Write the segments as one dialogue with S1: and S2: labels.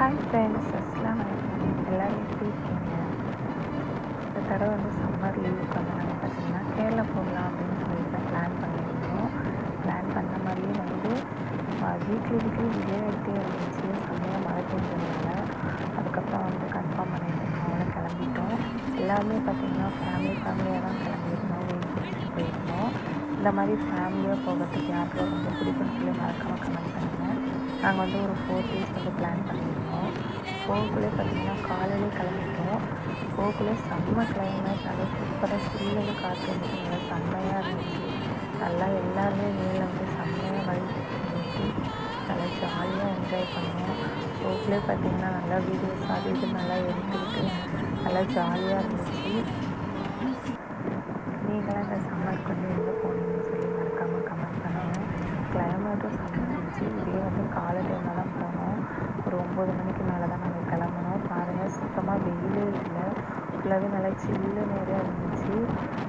S1: Hi friends, அஸ்ஸலாமு அலைக்கும். எல்லோரும் எப்படி இருக்கீங்க? இந்த தடவை வந்து சம்மர் லீவுக்கு வந்து நாங்கள் பார்த்திங்கன்னா கேரளா போகலாம் அப்படின்னு சொல்லிட்டு பிளான் பண்ணியிருந்தோம். பிளான் பண்ண மாதிரியே வந்து வீக்லி விஜய் எடுத்தே இருந்துச்சு. செம்மையாக மழை பெஞ்சதுனால அதுக்கப்புறம் வந்து கன்ஃபார்ம் பண்ணியிருந்தோம். அவங்கள கிளம்பிட்டோம். எல்லாருமே பார்த்திங்கன்னா ஃபேமிலியாக தான் கிளம்பியிருந்தோம். வெயில் பிடிச்சிட்டு போயிருந்தோம். இந்த மாதிரி ஃபேமிலியாக போகிறதுக்கு யாருக்கும் ரொம்ப பிடிக்கும்னு சொல்லி மறக்காமல் கமெண்ட் பண்ணுங்கள். நாங்கள் வந்து ஒரு 4 days வந்து பிளான் பண்ணியிருந்தோம். போகக்குள்ளே பார்த்திங்கன்னா காலையிலே கிளம்பிட்டோம். போகக்குள்ளே செம்ம கிளைமேட், நல்லா சூப்பராக சில்லுன்னு காற்று வந்துட்டு நல்லா செம்மையாக இருந்துச்சு. நல்லா எல்லாருமே மேலே வந்து செம்மையாக வழி இருந்துச்சு. நல்லா ஜாலியாக என்ஜாய் பண்ணோம். போகக்குள்ளே பார்த்திங்கன்னா நல்லா வீடியோஸ் அது இது நல்லா எடுத்துக்கிட்டு நல்லா ஜாலியாக இருந்துச்சு. நீங்களாம் இந்த சம்மருக்கு வந்து எங்கே போனீங்கன்னு சொல்லி மறக்காமல் கமெண்ட் பண்ணுங்கள். கிளைமேட்டும் செம்ம இருந்துச்சு. இதே வந்து காலை டைமில் தான் போனோம். ஒரு 9 மணிக்கு மேலே தான் நாங்கள் கிளம்புனோம். பாருங்கள், சுத்தமாக வெயிலே இல்லை. ஃபுல்லாகவே நல்லா சில்லு நேரம் இருந்துச்சு.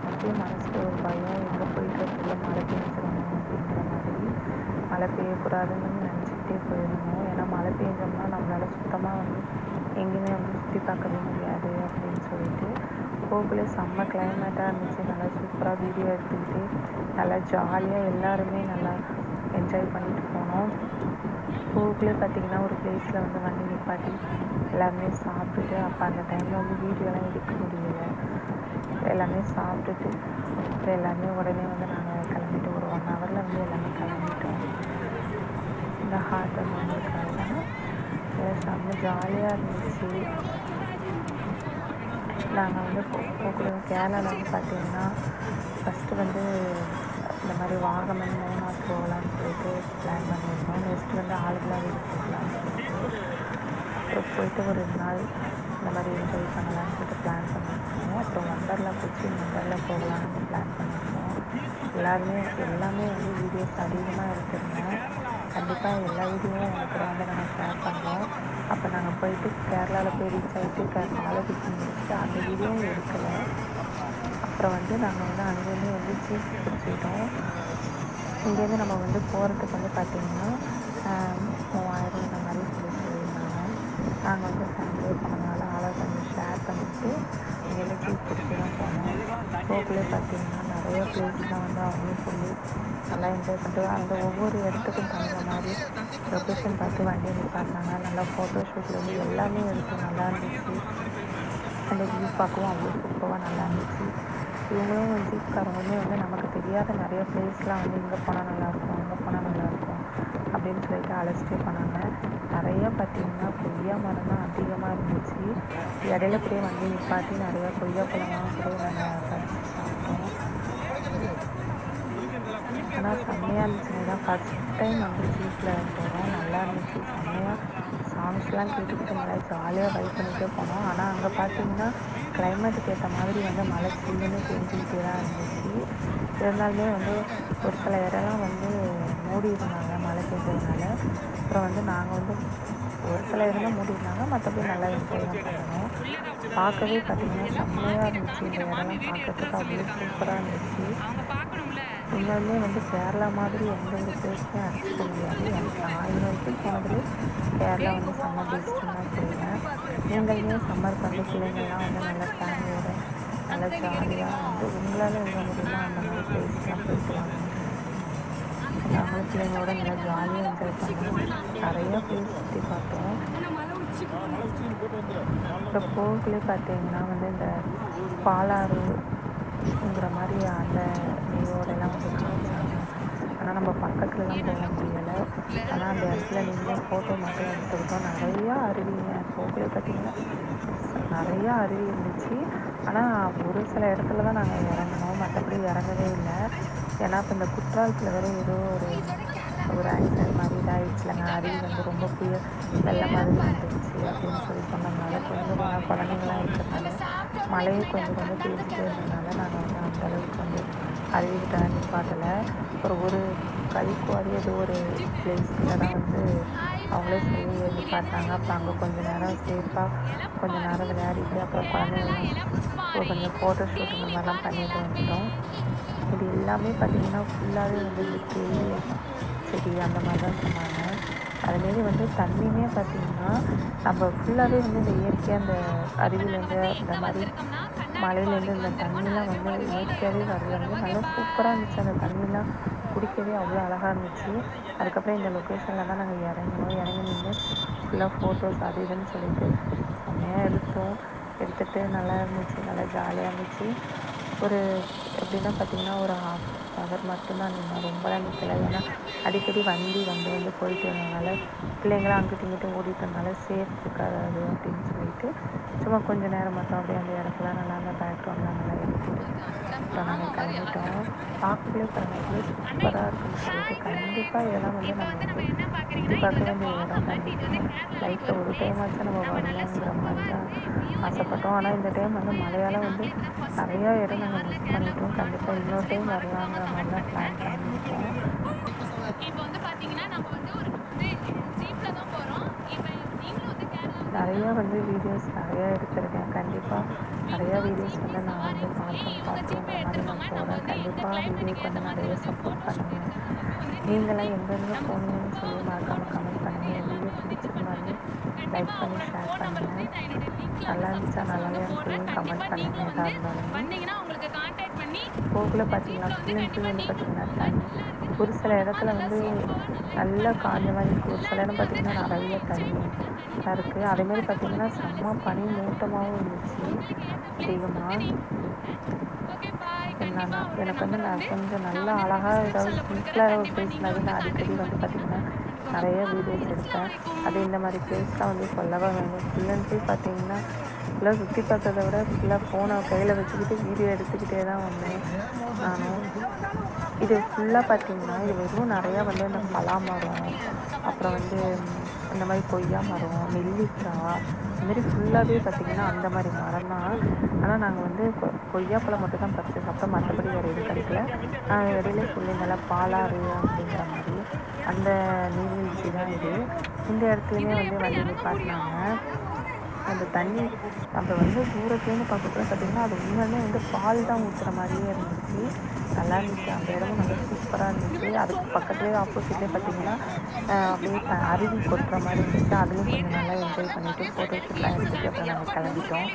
S1: அப்படியே மனசில் ஒரு பயம், எங்கே போய்க்கிறதுக்குள்ள மழை பெஞ்சிடணும் அப்படிங்கிற மாதிரி. மழை பெய்யக்கூடாதுன்னு நினச்சிக்கிட்டே போயிருந்தோம். ஏன்னா மழை பெஞ்சோம்னா நம்மளால் சுத்தமாக வந்து எங்கேயுமே வந்து சுற்றி பார்க்கவே முடியாது அப்படின்னு சொல்லிட்டு போகக்குள்ளே செம்ம கிளைமேட்டாக இருந்துச்சு. நல்லா சூப்பராக வீடியோ எடுத்துக்கிட்டு நல்லா ஜாலியாக எல்லாருமே நல்லா என்ஜாய் பண்ணிட்டு போனோம். போகக்குள்ளே பார்த்திங்கன்னா ஒரு பிளேஸில் வந்து வண்டி நிப்பாட்டி எல்லாருமே சாப்பிட்டுட்டு, அப்போ அந்த டைமில் வந்து வீடியோலாம் எடுக்க முடியல. எல்லாமே சாப்பிட்டுட்டு அப்புறம் எல்லாருமே உடனே வந்து நாங்கள் கிளம்பிட்டு ஒரு 1 hourல வந்து எல்லாமே கிளம்பிட்டோம். இந்த ஹார்ட் வந்ததுக்காக தான் செம்ம ஜாலியாக இருந்துச்சு. நாங்கள் வந்து போகக்கூடிய கேரளாவில் வந்து பார்த்திங்கன்னா ஃபஸ்ட்டு வந்து இந்த மாதிரி வாகமன் மூணார் போகலான்னு சொல்லிட்டு பிளான் பண்ணியிருந்தோம். நெக்ஸ்ட்டு வந்து ஆளுகளா வீடு போகலான்னு சொல்லிட்டு அப்புறம் போயிட்டு ஒரு 2 நாள் இந்த மாதிரி என்ஜாய் பண்ணலான்னு சொல்லிட்டு பிளான் பண்ணியிருந்தோம். அப்புறம் வண்டர்லா போகலான்னு பிளான் பண்ணியிருந்தோம். எல்லாமே வந்து வீடியோஸ் அதிகமாக எடுத்திருந்தேன். கண்டிப்பாக எல்லா வீடியோவும் எனக்கு வந்து நாங்கள் ஷேர் பண்ணுறோம். அப்போ நாங்கள் போயிட்டு கேரளாவில் போய் ரீச் ஆகிட்டு காலேஜ் முடிச்சுட்டு அந்த வீடியோவும் எடுக்கலை. அப்புறம் வந்து நாங்கள் வந்து அங்கேருந்து வந்து ஜீப் பிடிச்சிக்கிட்டோம். இங்கேருந்து நம்ம வந்து போகிறதுக்கு வந்து பார்த்திங்கன்னா 3000 இந்த மாதிரி சொல்லியிருந்தாங்க. நாங்கள் வந்து ஃபேமிலியாக போனதுனால ஆலோசனை ஷேர் பண்ணிவிட்டு இங்கேருந்து ஜீப் பிடிச்சி தான் போனோம். போகக்குள்ளே பார்த்திங்கன்னா நிறைய பிளேஸ்லாம் வந்து அவங்களும் சொல்லி நல்லா என்ஜாய் பண்ணிட்டு அந்த ஒவ்வொரு இடத்துக்கும் தகுந்த மாதிரி லொக்கேஷன் பார்த்து வண்டியை நிப்பாட்டினாங்க. நல்லா ஃபோட்டோ ஷூட்லேருந்து எல்லாமே எடுத்து நல்லா இருந்துச்சு. அந்த வியூ பார்க்கவும் அவ்வளோ சூப்பராக நல்லா இருந்துச்சு. இவங்களும் ஜீப்காரங்களுமே வந்து நமக்கு தெரியாத நிறைய பிளேஸ்லாம் வந்து இங்கே போனால் நல்லாயிருக்கும், அங்கே போனால் நல்லாயிருக்கும் அப்படின்னு சொல்லிட்டு அழைச்சிட்டே போனாங்க. நிறையா பார்த்திங்கன்னா கொய்யா மரம் தான் அதிகமாக இருந்துச்சு. இடையில கூட வண்டி நிப்பாட்டி நிறையா கொய்யா பழமாக கூட நாங்கள் பறித்து சாப்பிட்டோம். ஆனால் செம்மையாக இருந்துச்சு. தான் ஃபஸ்ட் டைம் வந்து ஜீப்பில் போகிறோம். நல்லா இருந்துச்சு. செம்மையாக சாங்ஸ்லாம் கேட்டுக்கிட்டு நல்லா ஜாலியாக வைப் பண்ணிகிட்டே போனோம். ஆனால் அங்கே பார்த்திங்கன்னா கிளைமேட்டுக்கு ஏற்ற மாதிரி வந்து மழை சில்லுன்னு பெஞ்சிக்கிட்டே தான் இருந்துச்சு. இருந்தாலுமே வந்து ஒரு சில இடம்லாம் வந்து மூடி இருந்தாங்க மழை பெஞ்சதுனால. அப்புறம் வந்து நாங்கள் வந்து ஒரு சில இடம்லாம் மூடி இருந்தாங்க, மற்றபடி நல்லா என்ஜாய் தான் பண்ணணும். பார்க்கவே பார்த்திங்கன்னா செம்மையாக இருந்துச்சு. இந்த இடம்லாம் பார்க்கறதுக்கு அவ்வளோ சூப்பராக இருந்துச்சு. உண்மையிலே வந்து கேரளா மாதிரி எந்த ஒரு பிளேஸுமே அடிச்சுக்க முடியாது. நான் இது வரைக்கும் போனதுலேயே கேரளா வந்து செம்ம பெஸ்ட்டுன்னு தான் சொல்லுவேன். நீங்களுமே சம்மருக்கு வந்து பிள்ளைங்கள்லாம் வந்து நல்லா ஃபேமிலியோட நல்லா ஜாலியாக வந்து உங்களால் எவ்வளோ முடியுமோ அந்த மாதிரி பிளேஸ்லாம் போயிட்டு வாங்க. நாங்களும் பிள்ளைங்களோட நல்லா ஜாலியாக என்ஜாய் பண்ணோம். நிறையா பிளேஸ் சுற்றி பார்த்தோம். அப்புறம் போகக்குள்ளே பார்த்தீங்கன்னா வந்து இந்த பாலாறுங்கிற மாதிரி அந்த நீரோடெல்லாம் வந்து காமிச்சாங்க. ஆனால் நம்ம பக்கத்துலலாம் போக முடியலை. ஆனால் அந்த இடத்துல நின்று ஃபோட்டோ மட்டும் எடுத்துக்கிட்டோம். நிறையா அருவிங்க போகக்குள்ளே பார்த்திங்கன்னா நிறையா அருவி இருந்துச்சு. ஆனால் ஒரு சில இடத்துல தான் நாங்கள் இறங்கினோம், மற்றபடி இறங்கவே இல்லை. ஏன்னா இப்போ இந்த குற்றாலத்தில் வேறு ஏதோ ஒரு ஆக்சிடென்ட் மாதிரி இதாகிடுச்சுலங்க. அருவி வந்து ரொம்ப வெள்ளை மாதிரி வந்துடுச்சு அப்படின்னு சொல்லி சொன்னதுனால கொஞ்சம் குழந்தைங்களாம் இருக்கிறதுனால மழையே கொஞ்சம் பேசிகிட்டே இருந்ததுனால நாங்கள் வந்து அந்தளவுக்கு வந்து அருவிக்கிட்ட நிப்பாட்டலை. ஒரு கல்குவாரி ஏதோ ஒரு பிளேஸில் தான் வந்து அவங்களே சொல்லி நிப்பாட்டாங்க. அப்புறம் அங்கே கொஞ்சம் நேரம் சேஃபாக கொஞ்சம் நேரம் விளையாடிட்டு அப்புறம் குழந்தைங்களாம் கொஞ்சம் ஃபோட்டோ ஷூட் இந்த மாதிரிலாம் பண்ணிட்டு வந்துட்டோம். இது எல்லாமே பார்த்திங்கன்னா ஃபுல்லாகவே வந்து இந்த செடி அந்த மாதிரி தான் சொன்னாங்க. அதுமாரி வந்து தண்ணியுமே பார்த்திங்கன்னா நம்ம ஃபுல்லாகவே வந்து இந்த இயற்கையாக இந்த அருவியிலேருந்து இந்த மாதிரி மலையிலேருந்து இந்த தண்ணிலாம் வந்து இயற்கையாகவே வர்றது வந்து நல்லா சூப்பராக இருந்துச்சு. அந்த தண்ணிலாம் குடிக்கவே அவ்வளோ அழகாக இருந்துச்சு. அதுக்கப்புறம் இந்த லொக்கேஷனில் தான் நாங்கள் இறங்கினோம். இறங்கி நின்று ஃபுல்லாக ஃபோட்டோஸ் அது இதுன்னு சொல்லிட்டு செம்மையாக எடுத்துகிட்டு நல்லா இருந்துச்சு. நல்லா ஜாலியாக இருந்துச்சு. ஒரு எப்படின்னா பார்த்திங்கன்னா ஒரு ஹாஃப் ஹவர் மட்டும்தான் நின்னோம். ரொம்பலாம் நிற்கலை. ஏன்னா அடிக்கடி வண்டி வந்து போயிட்டு இருந்ததுனால பிள்ளைங்களாம் அங்கிட்டு இங்கிட்டு ஓடிட்டு இருந்தனால சேஃப் இருக்காது அப்படின்னு சொல்லிட்டு சும்மா கொஞ்சம் நேரம் மட்டும் அப்படியே அந்த இடத்துல நல்லா அந்த பேக்ரவுண்ட்லாம் நல்லா எடுத்துட்டு அப்புறம் நாங்கள் கிளம்பிட்டோம். பார்க்கவே பாருங்கள் சூப்பராக இருக்குன்னு சொல்லிட்டு கண்டிப்பாக இதெல்லாம் வந்து நம்ம வந்து சுற்றி பார்க்க வேண்டிய இடம். கண்டிப்பாக லைஃப்பில் ஒரு டைம் ஆச்சும் நம்ம வரணுங்கிற மாதிரி தான் ஆசைப்பட்டோம். ஆனால் இந்த டைம் வந்து மழையால் வந்து நிறையா இடம் நாங்கள் மிஸ் பண்ணிட்டோம். கண்டிப்பாக இன்னொரு டைம் வரலாங்கிற மாதிரி தான் பிளான் பண்ணியிருக்கோம்.
S2: இப்போ வந்து பார்த்தீங்கன்னா நம்ம வந்து ஒரு ஜீப்பில் தான் போகிறோம். இப்போ நீங்களும் வந்து
S1: நிறையா வந்து வீடியோஸ் நிறையா எடுத்திருக்கேன். கண்டிப்பாக நிறையா வீடியோஸ் வந்து நான் வந்து பார்த்துங்கிற மாதிரி நான் போகிறேன். கண்டிப்பாக வீடியோக்கு வந்து நிறைய சப்போர்ட் பண்ணுங்கள். நீங்களாம் எங்கெங்கே போனீங்கன்னு சொல்லி மறக்காமல் கமெண்ட் பண்ணுங்கள். வீடியோ பிடிச்சிருந்தாலும் லைக் பண்ணி ஷேர் பண்ணுங்கள். நல்லா இருந்துச்சா நல்லாவே இருக்குன்னு கமெண்ட் பண்ணுங்கள். எதாக இருந்தாலும் போகல பார்த்தீங்கன்னா ஃபுல் அண்ட் ஃபுல் வந்து பார்த்திங்கன்னா தண்ணி ஒரு சில இடத்துல வந்து நல்லா காஞ்ச மாதிரி இருக்குது. ஒரு சில இடம் பார்த்திங்கன்னா நிறைய தண்ணி இருக்குது. அதேமாதிரி பார்த்திங்கன்னா செம்ம பனி மூட்டமாகவும் இருந்துச்சு அதிகமாக. என்னன்னா எனக்கு வந்து நான் கொஞ்சம் நல்லா அழகாக ஏதாவது சிம்பிளாக ஒரு பிளேஸ்னாவே நான் அடிக்கடி வந்து பார்த்திங்கன்னா நிறைய வீடியோஸ் எடுப்பேன். அது இந்த மாதிரி பிளேஸ்லாம் வந்து சொல்லவா வேணும். ஃபுல் அண்ட் ஃபுல் பார்த்திங்கன்னா ஃபுல்லாக சுற்றி பார்த்ததை விட ஃபுல்லாக ஃபோனை கையில் வச்சுக்கிட்டு வீடியோ எடுத்துக்கிட்டே தான் வந்தேன் நானும். இது ஃபுல்லாக பார்த்திங்கன்னா இது வெறும் நிறையா வந்து இந்த பலா மரம், அப்புறம் வந்து இந்த மாதிரி கொய்யா மரம், நெல்லிக்காய், இதுமாரி ஃபுல்லாகவே பார்த்திங்கன்னா அந்த மாதிரி மரம் தான். ஆனால் நாங்கள் வந்து கொய்யாப்பழம் மட்டும் தான் பறித்து சாப்பிட்டோம். மற்றபடி வேறு எதுவும் கிடைக்கல. நாங்கள் இடையில சொல்லியிருந்தால பாலாறு அப்படிங்கிற மாதிரி அந்த நீர்வீழ்ச்சி தான் இது. இந்த இடத்துலையுமே வந்து வண்டி நிப்பாட்டினாங்க. அந்த தண்ணி நம்ம வந்து தூரத்துலேருந்து பார்க்கக்குள்ள பார்த்திங்கன்னா அது உண்மையுமே வந்து பால் தான் ஊற்றுற மாதிரியே இருந்துச்சு. நல்லா இருந்துச்சு. அந்த இடமும் நல்லா சூப்பராக இருந்துச்சு. அதுக்கு பக்கத்துலேயே ஆப்போசிட்லேயே பார்த்திங்கன்னா அப்படியே அருவி கொட்டுற மாதிரி இருந்துச்சு. அதுலேயும் கொஞ்சம் நல்லா என்ஜாய் பண்ணிவிட்டு ஃபோட்டோ ஷூட்லாம் எடுத்துகிட்டு அப்புறம் நாங்கள் கிளம்பிட்டோம்.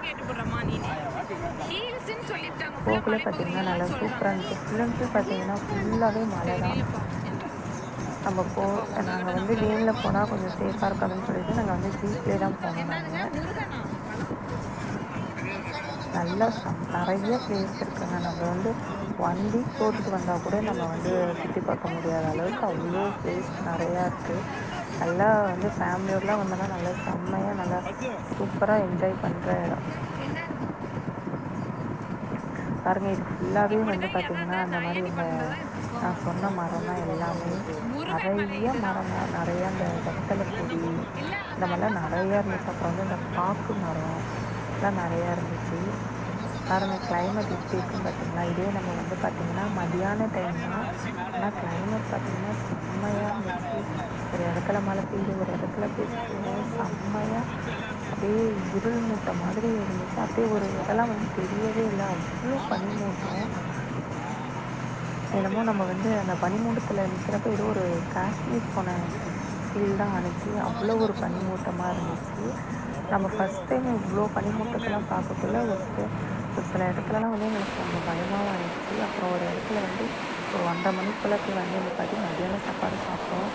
S1: போகலே பார்த்திங்கன்னா நல்லா சூப்பராக இருந்துச்சு. ஃபுல் அண்ட் ஃபுல் பார்த்திங்கன்னா ஃபுல்லாகவே மழை தான். நாங்கள் வந்து வேனில் போனால் கொஞ்சம் சேஃபாக இருக்கும் அப்படின்னு சொல்லிட்டு நாங்கள் வந்து ஜீப்லேயே தான் போனோம். நாங்கள் நல்லா நிறைய பிளேஸ் இருக்குங்க. நம்ம வந்து 1 வீக் போட்டுட்டு வந்தால் கூட நம்ம வந்து சுற்றி பார்க்க முடியாத அளவுக்கு அவ்வளோ பிளேஸ் நிறையா இருக்குது. நல்லா வந்து ஃபேமிலியோடலாம் வந்தோன்னா நல்லா செம்மையாக நல்லா சூப்பராக என்ஜாய் பண்ணுற இடம் பாருங்கள். இது ஃபுல்லாகவே வந்து பார்த்திங்கன்னா அந்த மாதிரி இந்த நான் சொன்ன மரம் தான் எல்லாமே நிறைய மரம் தான். நிறையா இந்த வெத்தலை கொடி இந்த மாதிரிலாம் நிறையா இருந்துச்சு. அப்புறம் வந்து இந்த பாக்கு மரம் எல்லாம் நிறையா இருந்துச்சு. பாருங்கள் கிளைமேட் எப்படி இருக்குன்னு பார்த்திங்கன்னா இதே நம்ம வந்து பார்த்திங்கன்னா மதியான டைம் தான். ஆனால் கிளைமேட் பார்த்திங்கன்னா செம்மையாக இருந்துச்சு. ஒரு இடத்துல மழை பெய்யுது, ஒரு இடத்துல பெய்யுது, செம்மையாக அப்படியே இருள் மூட்டை மாதிரி இருந்துச்சு. அப்படியே ஒரு இதெல்லாம் வந்து தெரியவே இல்லை. அவ்வளோ பனிமூட்டம். என்னமோ நம்ம வந்து அந்த பனிமூட்டத்தில் நிற்கிறப்ப ஏதோ ஒரு காஷ்மீர் போன ஃபீல் தான் ஆனிச்சு. அவ்வளோ ஒரு பனிமூட்டமாக இருந்துச்சு. நம்ம ஃபஸ்ட் டைம் இவ்வளோ பனிமூட்டத்தெல்லாம் பார்க்கக்குள்ள ஒரு சில இடத்துலலாம் வந்து எங்களுக்கு கொஞ்சம் பயமாகவும் ஆயிடுச்சு. அப்புறம் ஒரு இடத்துல வந்து ஒரு 1:30 மணிக்குள்ளே போய் வந்து பார்த்து மத்தியானம் சாப்பாடு சாப்பிட்டோம்.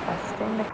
S1: ஃபஸ்ட் டைம் இந்த